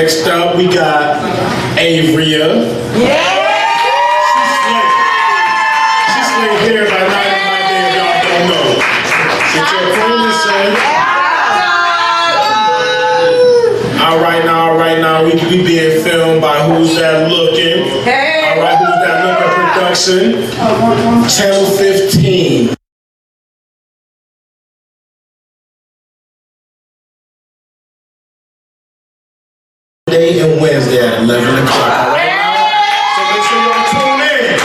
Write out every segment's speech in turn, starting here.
Next up, we got AVARIA. Yeah. She's slayed here by night and my day if y'all don't know. Get your opponents in. All right now, we being filmed by Who's That Lookin? Hey. All right, Who's That Lookin production? Channel 15. Monday and Wednesday at 11 o'clock. All right now? So make sure y'all tune in.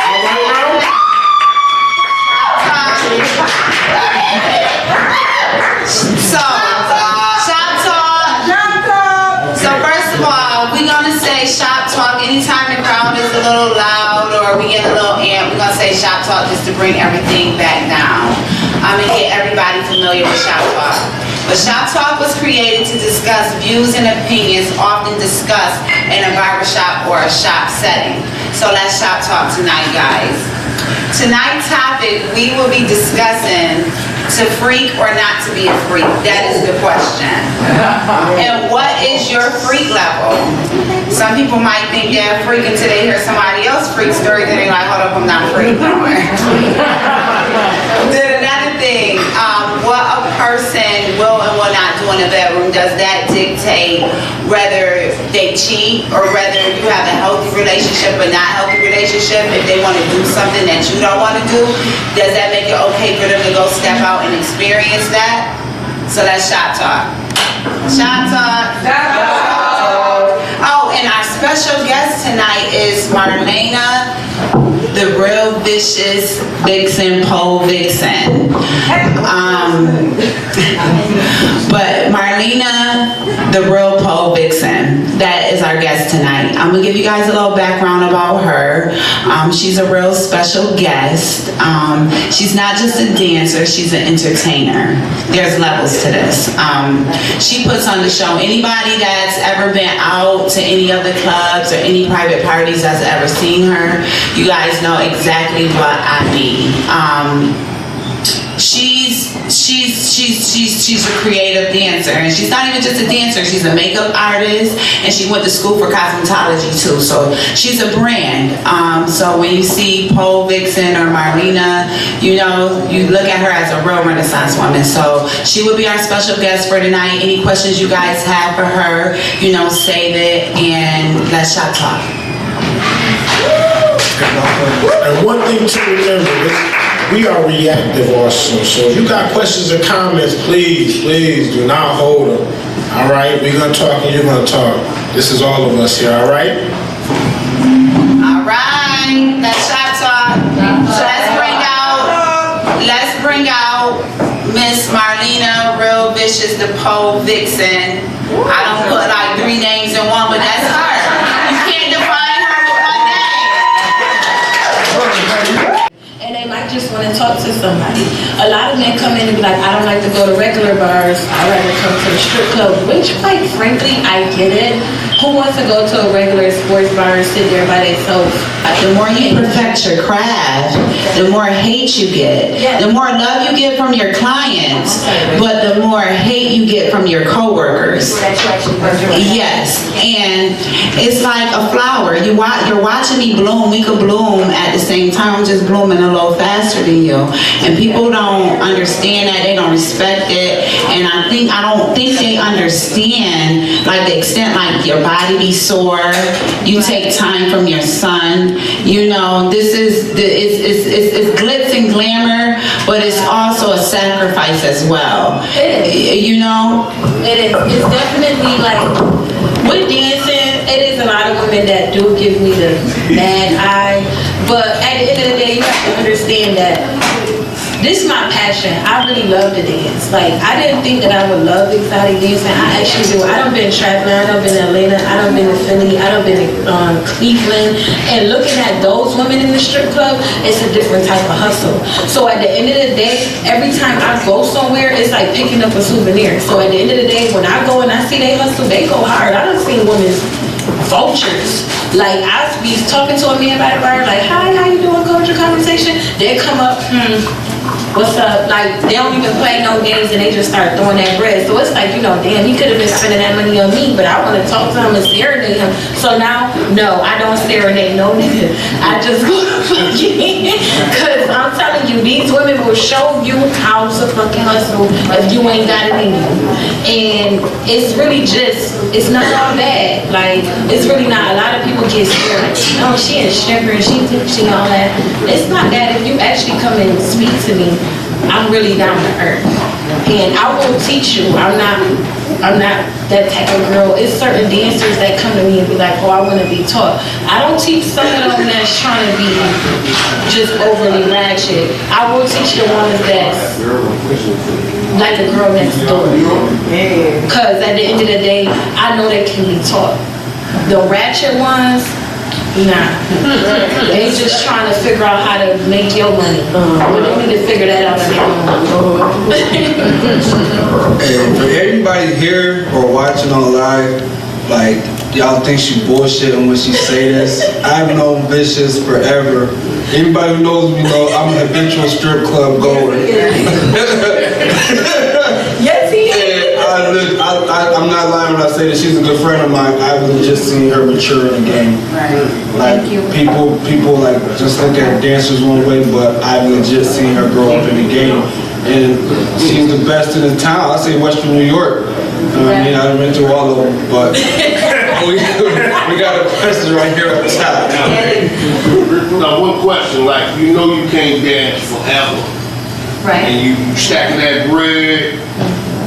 All right now? So, shop talk. So first of all, we're gonna say shop talk anytime the crowd is a little loud or we get a little amped. We're gonna say shop talk just to bring everything back down. I'm gonna get everybody familiar with shop talk. But shop talk was created to discuss views and opinions often discussed in a barbershop or a shop setting. So let's shop talk tonight, guys. Tonight's topic, we will be discussing to freak or not to be a freak. That is the question. And what is your freak level? Some people might think they're a freak until they hear somebody else freak story, then they're like, hold up, I'm not a freak no more. Then another thing, what a person will and will not do in the bedroom, does that dictate whether they cheat or whether you have a healthy relationship or not healthy relationship? If they want to do something that you don't want to do, does that make it okay for them to go step out and experience that? So that's shop talk. Shop talk. Oh, and our special guest tonight is MARLENA, the real vicious VIXEN, pole VIXEN. But MARLENA, the real pole VIXEN, that is our guest tonight. I'm gonna give you guys a little background about her. She's a real special guest. She's not just a dancer, she's an entertainer. There's levels to this. She puts on the show. Anybody that's ever been out to any of the clubs or any private parties that's ever seen her, you guys know exactly what I mean. She's a creative dancer, and she's not even just a dancer, she's a makeup artist, and she went to school for cosmetology too, so she's a brand. So when you see pole VIXEN or MARLENA, you know, you look at her as a real Renaissance woman. So she will be our special guest for tonight. Any questions you guys have for her, you know, save it and let's shop talk. And one thing to remember is we are reactive also. So if you got questions or comments, please do not hold them. All right, we're gonna talk and you're gonna talk. This is all of us here. All right. All right. That's shop talk. So let's bring out Miss MARLENA, real vicious, the pole VIXEN. I don't put like 3 names in one, but that's her. You can't define her with one name. And they might just want to talk to somebody. A lot of men come in and be like, I don't like to go to regular bars. I'd rather come to the strip club, which quite frankly, I get it. Who wants to go to a regular sports bar and sit there by themselves? The more you perfect your craft, the more hate you get. The more love you get from your clients, but the more hate you get from your coworkers. Yes, and it's like a flower. You're watching me bloom. We could bloom at the same time. I'm just blooming a little faster than you, and people don't understand that. They don't respect it, and I don't think they understand like the extent, like your body be sore. You take time from your son. You know, this is it's glitz and glamour, but it's also a sacrifice as well. It is. You know, it is. It's definitely like with dancing. It is a lot of women that do give me the bad eye, but at the end of the day, you have to understand that this is my passion. I really love to dance. Like, I didn't think that I would love exotic dancing. I actually do. I done been traveling. I done been in Atlanta. I done been in Philly. I done been in Cleveland. And looking at those women in the strip club, it's a different type of hustle. So at the end of the day, every time I go somewhere, it's like picking up a souvenir. So at the end of the day, when I go and I see they hustle, they go hard. I done seen women vultures. Like, I be talking to a man by the bar, like, hi, how you doing? Go with your conversation. They come up, what's up? Like, they don't even play no games and they just start throwing that bread. So it's like, you know, damn, he could have been spending that money on me, but I want to talk to him and serenade him. So now, no, I don't serenade no nigga. I just go to fucking, because I'm telling you, these women will show you how to fucking hustle if you ain't got it in you. And it's really just, it's not all bad. Like, it's really not. A lot of people get scared. Oh, she a stripper, she all that. It's not that. If you actually come and speak to me, I'm really down to earth. And I will teach you. I'm not that type of girl. It's certain dancers that come to me and be like, oh, I want to be taught. I don't teach some of them that's trying to be just overly ratchet. I will teach the ones that's like the girl next door. Because at the end of the day, I know they can be taught. The ratchet ones, nah. They just trying to figure out how to make your money. But they need to figure that out on their own. And for everybody here or watching on live, like, y'all think she bullshitting when she say this. I've known Vicious forever. Anybody who knows me know I'm a habitual strip club goer. Yes, he is. I'm not lying when I say that she's a good friend of mine. I've just seen her mature in the game. Like, Thank you. people like just look at dancers one way, but I've legit seen her grow up in the game. And she's the best in the town. I say Western New York. I mean, I've been through all of them, but we got a question right here at the top. Now, one question, like, you know you can't dance forever. Right. And you stacking that bread,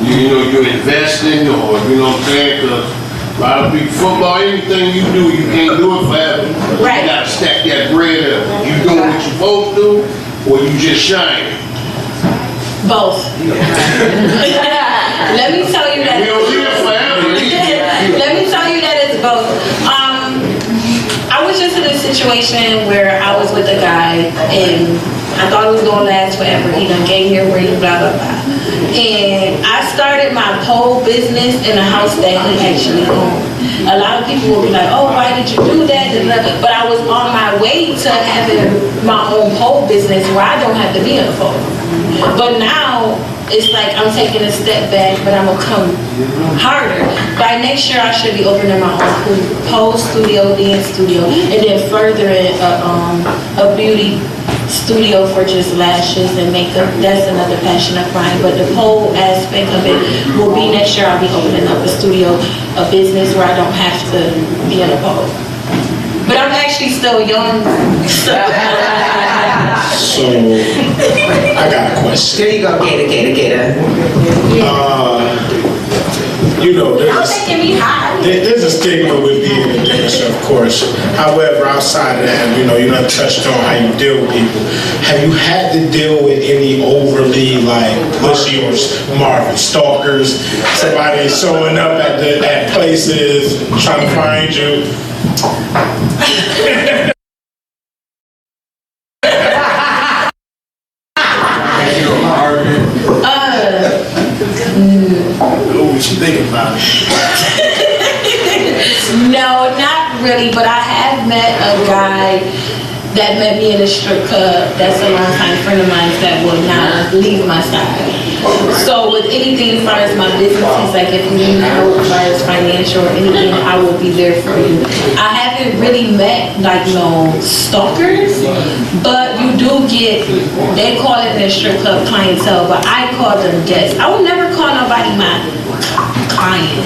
you know, you're investing, or, you know what I'm saying, because a lot of people, football, anything you do, you can't do it forever. Right. You gotta stack that bread up. You doing what you're supposed to do, or you just shining? Both. Let me tell you that. We don't live forever. Let me tell you that it's both. I was just in a situation where I was with a guy and I thought it was gonna last forever. He done gave me a ring, blah, blah, blah. And I started my pole business in a house that he actually owned. A lot of people will be like, oh, why did you do that? But I was on my way to having my own pole business where I don't have to be in a pole. But now, it's like I'm taking a step back, but I'm gonna come harder. By next year, I should be opening my own pole studio, dance studio, and then furthering a beauty studio for just lashes and makeup. That's another passion of mine. But the pole aspect of it will be next year. I'll be opening up a studio, a business where I don't have to be in a pole. But I'm actually still young. So, I got a question. There you go, Gator. You know, Y'all making me hot. there's a stigma with being a dancer, of course. However, outside of that, you know, you done touched on how you deal with people. Have you had to deal with any overly, like, pushy or Marvin stalkers? Somebody showing up at places, trying to find you? What you thinking about? No, not really, but I have met a guy that met me in a strip club. That's a long-time friend of mine that will not leave my side. So with anything as far as my business, he's like, if you need help as far as financial or anything, I will be there for you. I haven't really met, like, no stalkers, but you do get, they call it in a strip club clientele, but I call them guests. I would never call nobody my client.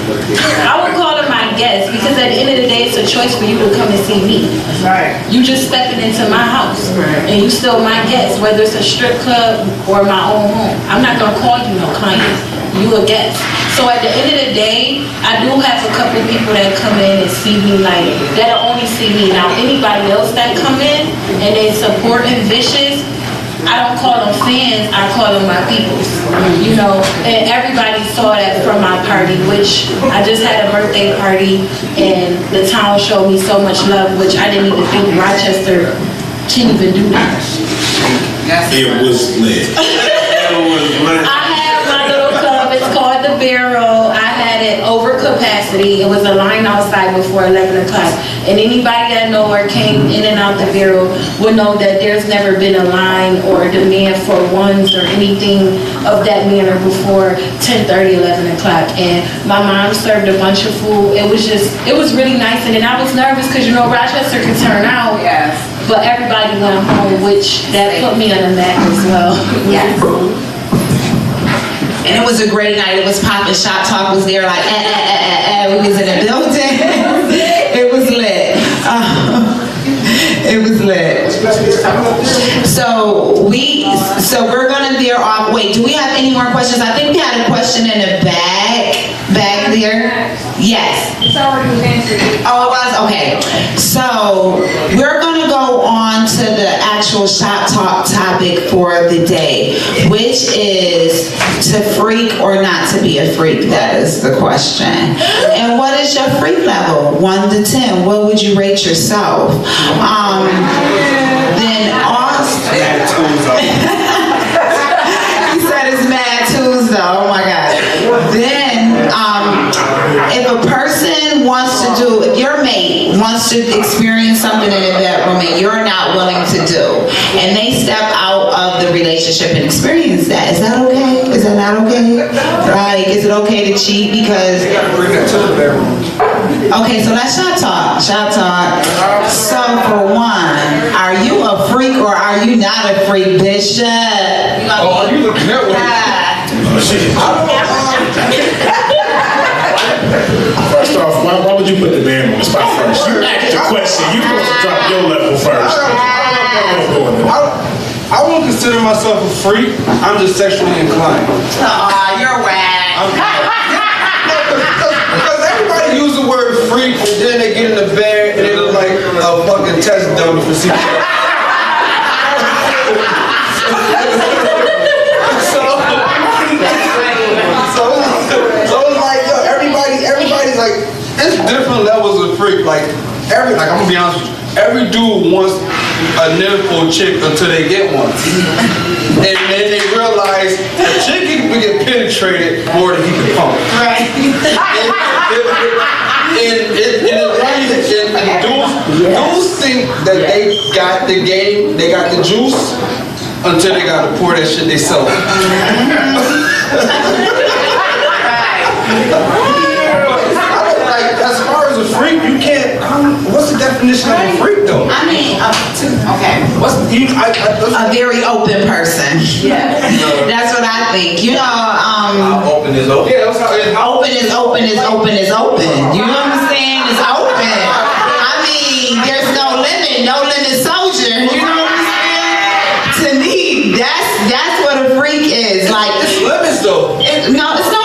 I would call them my guests because at the end of the day, it's a choice for you to come and see me. Right. You just stepping into my house, and you still my guest, whether it's a strip club or my own home. I'm not gonna call you no client. You a guest. So at the end of the day, I do have a couple people that come in and see me, like, that'll only see me. Now anybody else that come in and they supporting Vicious, I don't call them fans, I call them my peoples, you know, and everybody saw that from my party, which I just had a birthday party, and the town showed me so much love, which I didn't even think Rochester can even do that. It was lit. I had my little club, it's called The Barrel. I had it over capacity. curiosity. It was a line outside before 11 o'clock. And anybody that know or came in and out the Bureau would know that there's never been a line or demand for ones or anything of that manner before 10:30, 11 o'clock. And my mom served a bunch of food. It was really nice. And then I was nervous because, you know, Rochester could turn out. Yes. But everybody went home, which that put me on the map as well. Yes. And it was a great night. It was popping. Shop Talk was there like, we was in the building. It was lit. It was lit. So we're gonna veer off. Wait, do we have any more questions? I think we had a question in the back there. Yes. It's already answered. Oh, it was? Okay. So we're going to go on to the actual Shop Talk topic for the day, which is to freak or not to be a freak. That is the question. And what is your freak level? 1 to 10. What would you rate yourself? Then also... He said it's Mad Tuesday. Oh my God. Then, if a person wants to do, if your mate wants to experience something in a bedroom and you're not willing to do, and they step out of the relationship and experience that, is that okay? Is that not okay? Like, is it okay to cheat because... Bring that to the bedroom. Okay, so that's Shop Talk. Shop Talk. So for one, are you a freak or are you not a freak, Bishop? Oh, are you looking at one? First off, why would you put the man on the spot first? You asked the question. You supposed to drop your level first. I won't consider myself a freak. I'm just sexually inclined. You're whack. Because everybody use the word freak and then they get in the bed and they look like a fucking test dummy for CPS. So it's like, yo, everybody's like, it's different levels of freak. Like I'm gonna be honest with you. Every dude wants a nipple chick until they get one. And then they realize a chick can get penetrated more than he can pump. Right. And dudes think that they got the game, they got the juice, until they gotta pour that shit they sell. Like, as far as a freak, you can't. What's the definition of a freak, though? I mean, okay. A very open person. Yeah. That's what I think. You know, open is open. Yeah, that's how it is. open is open is open is open. You know what I'm saying? It's open. I mean, there's no limit soldier. You know what I'm saying? To me, that's what a freak is. Like, It's limits, though. it's no, what's the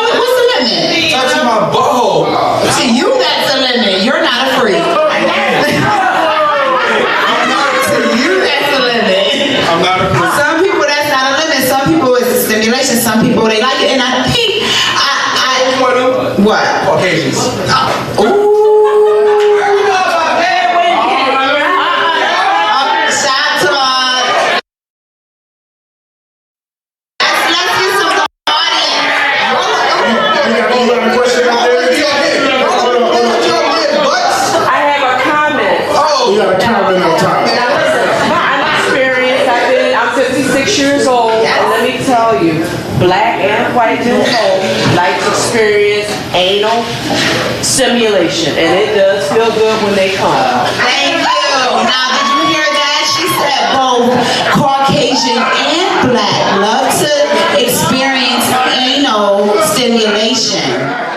limit? Touching my butthole. To you, that's the limit. You're not a freak. To you, that's the limit. I'm not a freak. Some people, that's not a limit. Some people, it's a stimulation. Some people, they like it. And I think, what? Caucasians. Ooh. Shop Talk. Let's get some audience. You got a question out there? I have a comment. You got a comment on top. My experience, I'm 56 years old, and let me tell you, black and white men both like to experience anal stimulation, and it does feel good when they come. Thank you. Now, did you hear that? She said both Caucasian and black love to experience anal stimulation.